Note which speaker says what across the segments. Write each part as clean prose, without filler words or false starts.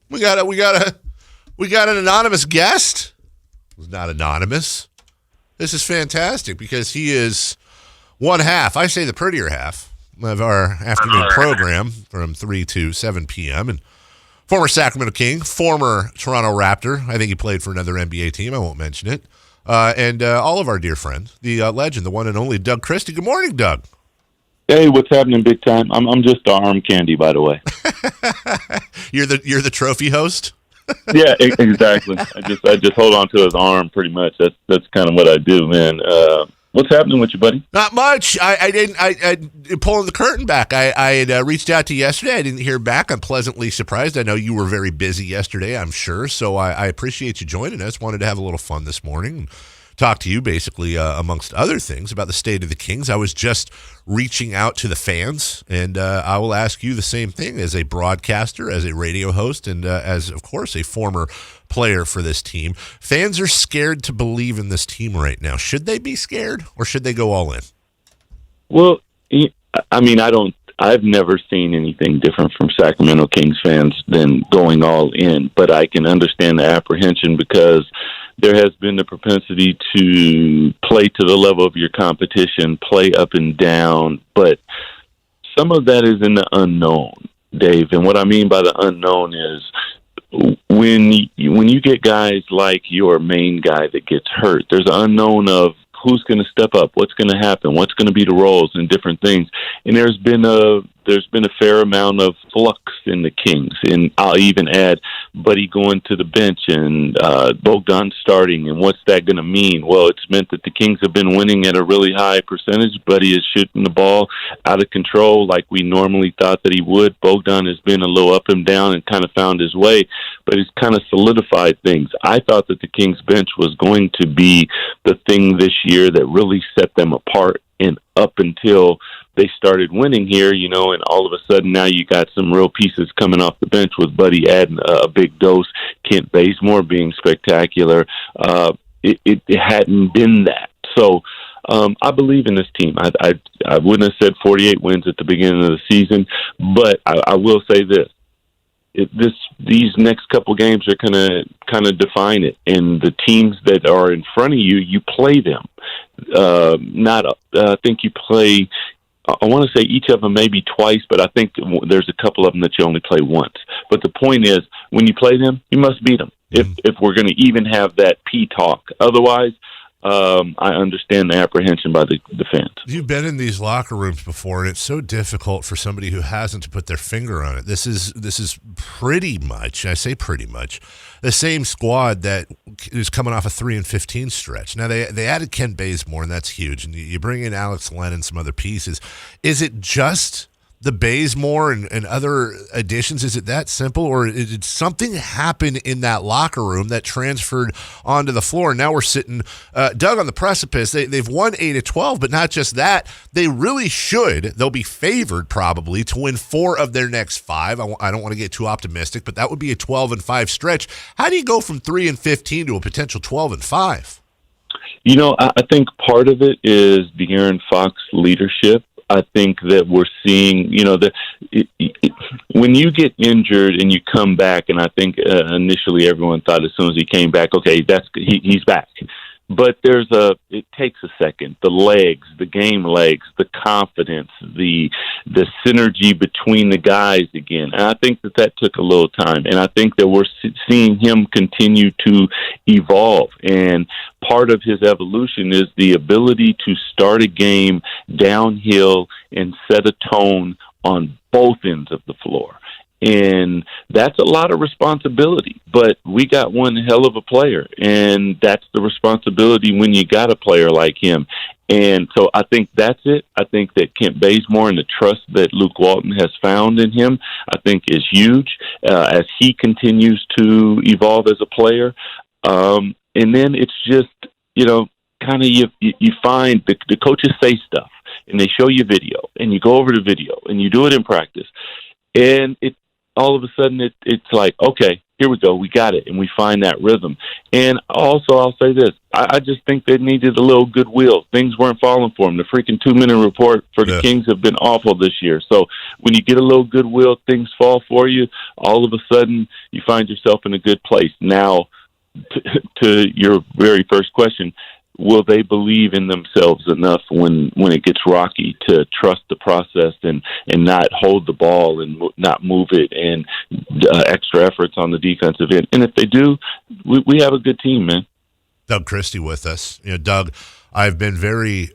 Speaker 1: We got an anonymous guest. Who's not anonymous. This is fantastic because he is one half. I say the prettier half of our afternoon program from 3 to 7 p.m. And former Sacramento King, former Toronto Raptor. I think he played for another NBA team. I won't mention it. And all of our dear friends, the legend, the one and only Doug Christie. Good morning, Doug.
Speaker 2: Hey, what's happening, big time? I'm just arm candy, by the way.
Speaker 1: You're the trophy host.
Speaker 2: Yeah, exactly. I just hold on to his arm pretty much. That's kind of what I do, man. What's happening with you, buddy?
Speaker 1: Not much. I didn't pulling the curtain back. I had reached out to you yesterday. I didn't hear back. I'm pleasantly surprised. I know you were very busy yesterday, I'm sure. So I appreciate you joining us. Wanted to have a little fun this morning and talk to you basically, amongst other things, about the state of the Kings. I was just reaching out to the fans, and I will ask you the same thing as a broadcaster, as a radio host, and as, of course, a former player for this team. Fans are scared to believe in this team right now. Should they be scared, or should they go all in?
Speaker 2: Well, I mean, I've never seen anything different from Sacramento Kings fans than going all in, but I can understand the apprehension because there has been the propensity to play to the level of your competition, play up and down, but some of that is in the unknown, Dave. And what I mean by the unknown is when you get guys like your main guy that gets hurt, there's an unknown of who's going to step up, what's going to happen, what's going to be the roles and different things. And there's been a fair amount of flux in the Kings. And I'll even add Buddy going to the bench and Bogdan starting. And what's that going to mean? Well, it's meant that the Kings have been winning at a really high percentage. Buddy is shooting the ball out of control like we normally thought that he would. Bogdan has been a little up and down and kind of found his way, but he's kind of solidified things. I thought that the Kings bench was going to be the thing this year that really set them apart, and up until they started winning here, and all of a sudden now you got some real pieces coming off the bench with Buddy adding a big dose, Kent Bazemore being spectacular. It hadn't been that. So I believe in this team. I wouldn't have said 48 wins at the beginning of the season, but I will say this. These next couple games are going to kind of define it. And the teams that are in front of you, you play them. I think you play, I want to say each of them maybe twice, but I think there's a couple of them that you only play once. But the point is, when you play them, you must beat them if we're going to even have that P talk. Otherwise, I understand the apprehension by the fans.
Speaker 1: You've been in these locker rooms before, and it's so difficult for somebody who hasn't to put their finger on it. This is pretty much, I say pretty much, the same squad that is coming off a 3-15 stretch. Now, they added Kent Bazemore, and that's huge. And you bring in Alex Len and some other pieces. Is it just the Bazemore and other additions? Is it that simple, or did something happen in that locker room that transferred onto the floor? Now we're sitting, Doug, on the precipice. They've won 8 of 12, but not just that. They really should. They'll be favored probably to win 4 of their next 5. I don't want to get too optimistic, but that would be a 12-5 stretch. How do you go from 3-15 to a potential 12-5?
Speaker 2: I think part of it is De'Aaron Fox leadership. I think that we're seeing, when you get injured and you come back, and I think initially everyone thought as soon as he came back, okay, he's back. But it takes a second. The legs, the game legs, the confidence, the synergy between the guys again. And I think that took a little time. And I think that we're seeing him continue to evolve. And part of his evolution is the ability to start a game downhill and set a tone on both ends of the floor. And that's a lot of responsibility, but we got one hell of a player, and that's the responsibility when you got a player like him. And so I think that's it. I think that Kent Bazemore and the trust that Luke Walton has found in him, I think is huge as he continues to evolve as a player. And then it's just, kind of you find the coaches say stuff, and they show you video, and you go over the video, and you do it in practice. And all of a sudden, it's like, okay, here we go, we got it, and we find that rhythm. And also, I'll say this, I just think they needed a little goodwill. Things weren't falling for them. The freaking 2-minute report for the Kings have been awful this year. So when you get a little goodwill, things fall for you, all of a sudden you find yourself in a good place. Now, to your very first question, will they believe in themselves enough when it gets rocky to trust the process and not hold the ball and not move it, and extra efforts on the defensive end? And if they do, we have a good team, man.
Speaker 1: Doug Christie with us. Doug, I've been very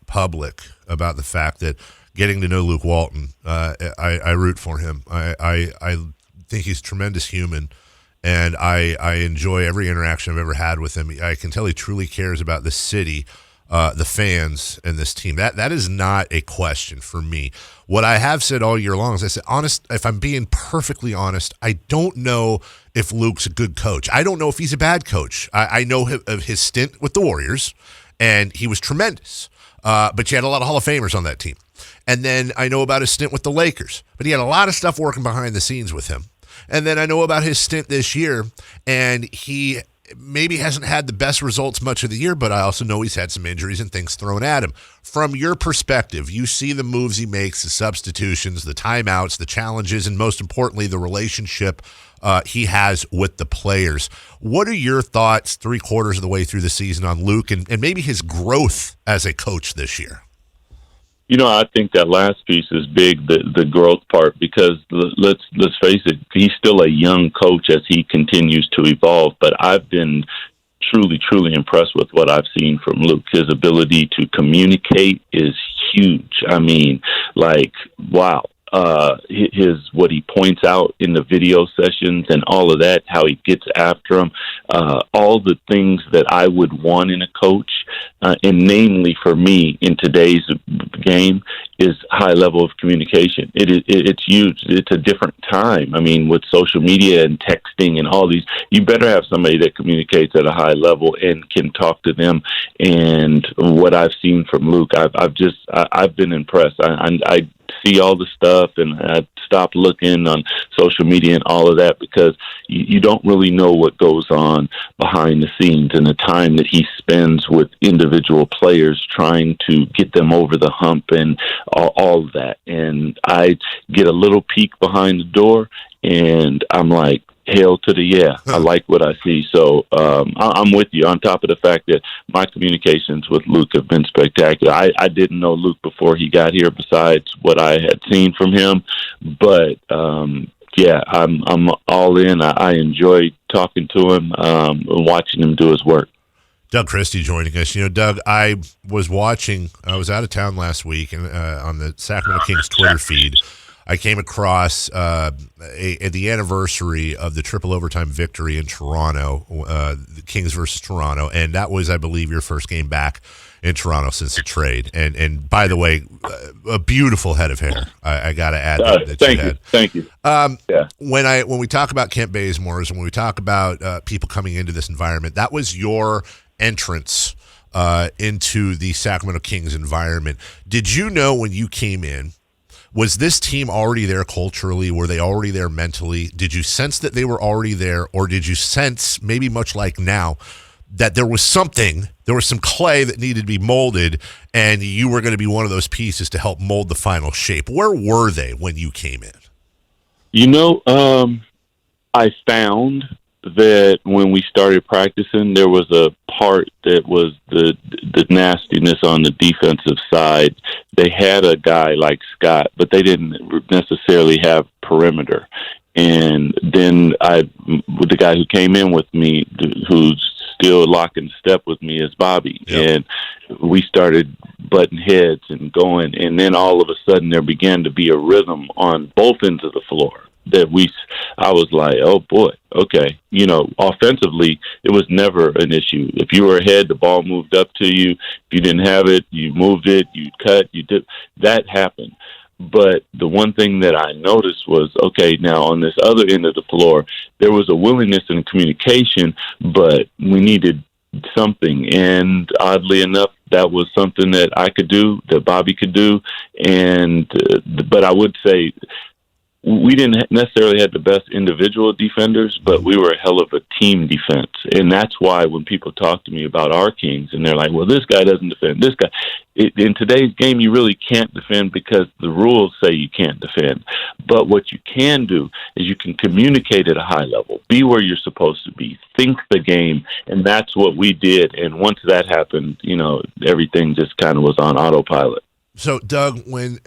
Speaker 1: public about the fact that getting to know Luke Walton, I root for him. I think he's a tremendous human. And I enjoy every interaction I've ever had with him. I can tell he truly cares about the city, the fans, and this team. That is not a question for me. What I have said all year long is I said, if I'm being perfectly honest, I don't know if Luke's a good coach. I don't know if he's a bad coach. I know of his stint with the Warriors, and he was tremendous. But you had a lot of Hall of Famers on that team. And then I know about his stint with the Lakers. But he had a lot of stuff working behind the scenes with him. And then I know about his stint this year, and he maybe hasn't had the best results much of the year, but I also know he's had some injuries and things thrown at him. From your perspective, you see the moves he makes, the substitutions, the timeouts, the challenges, and most importantly, the relationship he has with the players. What are your thoughts 3/4 of the way through the season on Luke and maybe his growth as a coach this year?
Speaker 2: I think that last piece is big, the growth part, because let's face it, he's still a young coach as he continues to evolve. But I've been truly, truly impressed with what I've seen from Luke. His ability to communicate is huge. I mean, wow. What he points out in the video sessions and all of that, how he gets after them, all the things that I would want in a coach, and namely for me in today's game, is high level of communication. It's huge. It's a different time. I mean, with social media and texting and all these, you better have somebody that communicates at a high level and can talk to them. And what I've seen from Luke, I've been impressed. I see all the stuff, and I stopped looking on social media and all of that, because you don't really know what goes on behind the scenes, and the time that he spends with individual players trying to get them over the hump and all of that. And I get a little peek behind the door, and I'm like, hail to the yeah. I like what I see. So I'm with you, on top of the fact that my communications with Luke have been spectacular. I didn't know Luke before he got here, besides what I had seen from him. But, I'm all in. I enjoy talking to him and watching him do his work.
Speaker 1: Doug Christie joining us. Doug, I was out of town last week, and on the Sacramento Kings Twitter feed, I came across the anniversary of the triple overtime victory in Toronto, the Kings versus Toronto, and that was, I believe, your first game back in Toronto since the trade. And by the way, a beautiful head of hair. I got to add that you had.
Speaker 2: Thank you.
Speaker 1: When we talk about Kent Bazemore's, and when we talk about people coming into this environment, that was your entrance into the Sacramento Kings environment. Did you know when you came in, was this team already there culturally? Were they already there mentally? Did you sense that they were already there, or did you sense, maybe much like now, that there was some clay that needed to be molded, and you were going to be one of those pieces to help mold the final shape? Where were they when you came in?
Speaker 2: I found that when we started practicing, there was a part that was the nastiness on the defensive side. They had a guy like Scott, but they didn't necessarily have perimeter. And then the guy who came in with me, who's still locking step with me, is Bobby. Yep. And we started butting heads and going, and then all of a sudden there began to be a rhythm on both ends of the floor that I was like, oh boy, okay. Offensively, it was never an issue. If you were ahead, the ball moved up to you. If you didn't have it, you moved it, you cut, you did. That happened. But the one thing that I noticed was, okay, now on this other end of the floor, there was a willingness and communication, but we needed something. And oddly enough, that was something that I could do, that Bobby could do. And but I would say we didn't necessarily have the best individual defenders, but we were a hell of a team defense. And that's why when people talk to me about our Kings and they're like, well, this guy doesn't defend, this guy. In today's game, you really can't defend because the rules say you can't defend. But what you can do is you can communicate at a high level, be where you're supposed to be, think the game, and that's what we did. And once that happened, everything just kind of was on autopilot.
Speaker 1: So, Doug, when,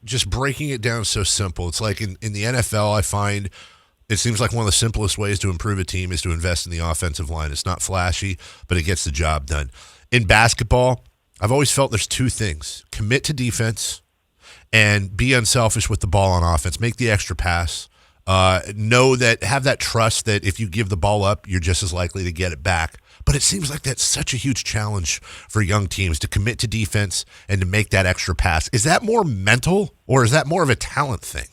Speaker 1: just breaking it down so simple, it's like in the NFL, I find it seems like one of the simplest ways to improve a team is to invest in the offensive line. It's not flashy, but it gets the job done. In basketball, I've always felt there's two things: commit to defense and be unselfish with the ball on offense. Make the extra pass. Have that trust that if you give the ball up, you're just as likely to get it back. But it seems like that's such a huge challenge for young teams to commit to defense and to make that extra pass. Is that more mental or is that more of a talent thing?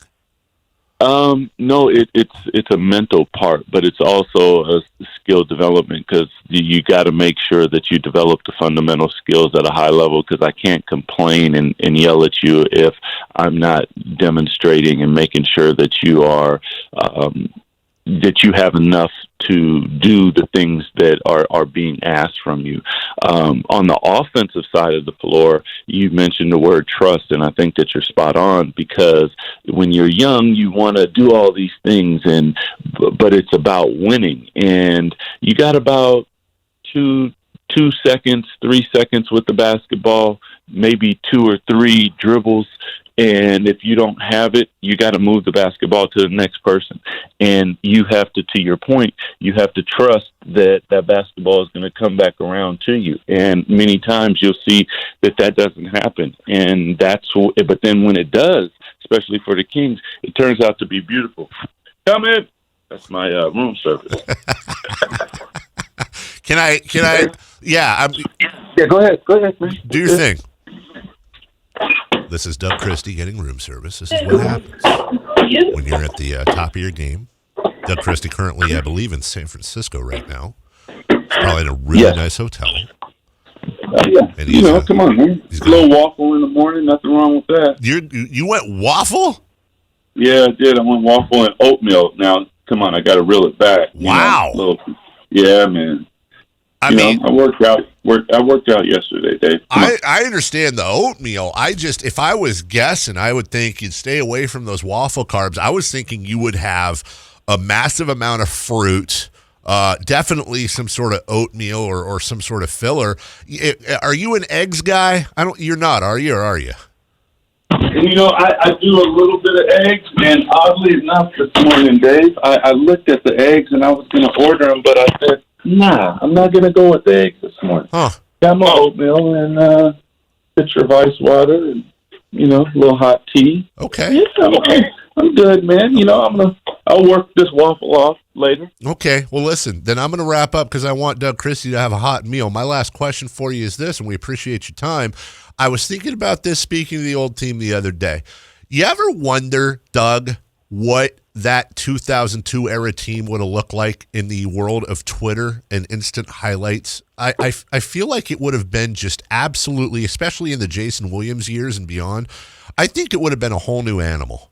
Speaker 2: No, it's a mental part, but it's also a skill development because you got to make sure that you develop the fundamental skills at a high level, because I can't complain and yell at you if I'm not demonstrating and making sure that you are that you have enough to do the things that are being asked from you. On the offensive side of the floor, you mentioned the word trust, and I think that you're spot on, because when you're young, you want to do all these things, but it's about winning. And you got about 2 seconds, 3 seconds with the basketball, maybe 2 or 3 dribbles. And if you don't have it, you got to move the basketball to the next person. And you have to your point, you have to trust that basketball is going to come back around to you. And many times you'll see that doesn't happen. And but then when it does, especially for the Kings, it turns out to be beautiful. Come in. That's my room service.
Speaker 1: Can I? Yeah.
Speaker 2: Go ahead. Man.
Speaker 1: Do your thing. This is Doug Christie getting room service. This is what happens when you're at the top of your game. Doug Christie currently, I believe, in San Francisco right now. He's probably in a really nice hotel.
Speaker 2: Yeah, and come on, man. A little waffle in the morning, nothing wrong with that.
Speaker 1: You went waffle?
Speaker 2: Yeah, I did. I went waffle and oatmeal. Now, come on, I got to reel it back.
Speaker 1: Wow.
Speaker 2: Yeah, man. I worked out yesterday, Dave.
Speaker 1: I understand the oatmeal. If I was guessing, I would think you'd stay away from those waffle carbs. I was thinking you would have a massive amount of fruit, definitely some sort of oatmeal or some sort of filler. Are you an eggs guy? You're not, are you? Or are you?
Speaker 2: I do a little bit of eggs, and oddly enough, this morning, Dave, I looked at the eggs and I was going to order them, but I said, nah, I'm not going to go with the eggs this morning.
Speaker 1: Huh.
Speaker 2: Got my oatmeal and pitcher of ice water and, a little hot tea.
Speaker 1: Okay.
Speaker 2: Yeah, I'm good, man. I'll work this waffle off later.
Speaker 1: Okay. Well, listen, then I'm going to wrap up because I want Doug Christie to have a hot meal. My last question for you is this, and we appreciate your time. I was thinking about this speaking to the old team the other day. You ever wonder, Doug, what that 2002 era team would have looked like in the world of Twitter and instant highlights? I feel like it would have been just absolutely, especially in the Jason Williams years and beyond, I think it would have been a whole new animal.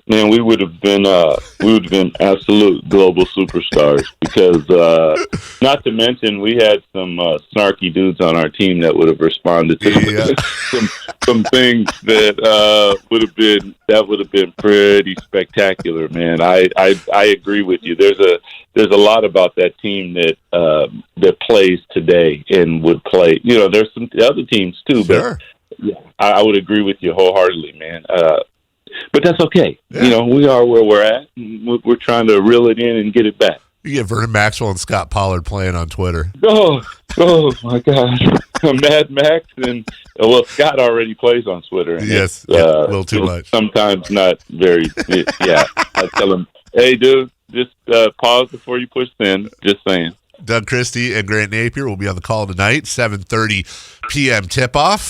Speaker 2: Man, we would have been absolute global superstars because, not to mention, we had some snarky dudes on our team that would have responded to some things that would have been pretty spectacular. Man, I agree with you. There's a lot about that team that plays today and would play. There's some other teams too,
Speaker 1: sure.
Speaker 2: But yeah, I would agree with you wholeheartedly, man. But that's okay.
Speaker 1: Yeah.
Speaker 2: We are where we're at. We're trying to reel it in and get it back.
Speaker 1: You get Vernon Maxwell and Scott Pollard playing on Twitter.
Speaker 2: Oh my gosh. Mad Max and, Scott already plays on Twitter. And
Speaker 1: yes, a little too much.
Speaker 2: Sometimes not very, yeah. I tell him, hey, dude, just pause before you push send. Just saying.
Speaker 1: Doug Christie and Grant Napier will be on the call tonight, 7:30 p.m. tip-off.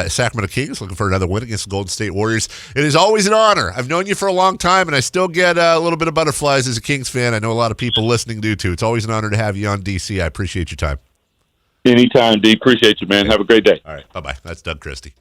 Speaker 1: Sacramento Kings looking for another win against the Golden State Warriors. It is always an honor. I've known you for a long time, and I still get a little bit of butterflies as a Kings fan. I know a lot of people listening do, too. It's always an honor to have you on, DC. I appreciate your time.
Speaker 2: Anytime, D. Appreciate you, man. Have a great day.
Speaker 1: All right. Bye-bye. That's Doug Christie.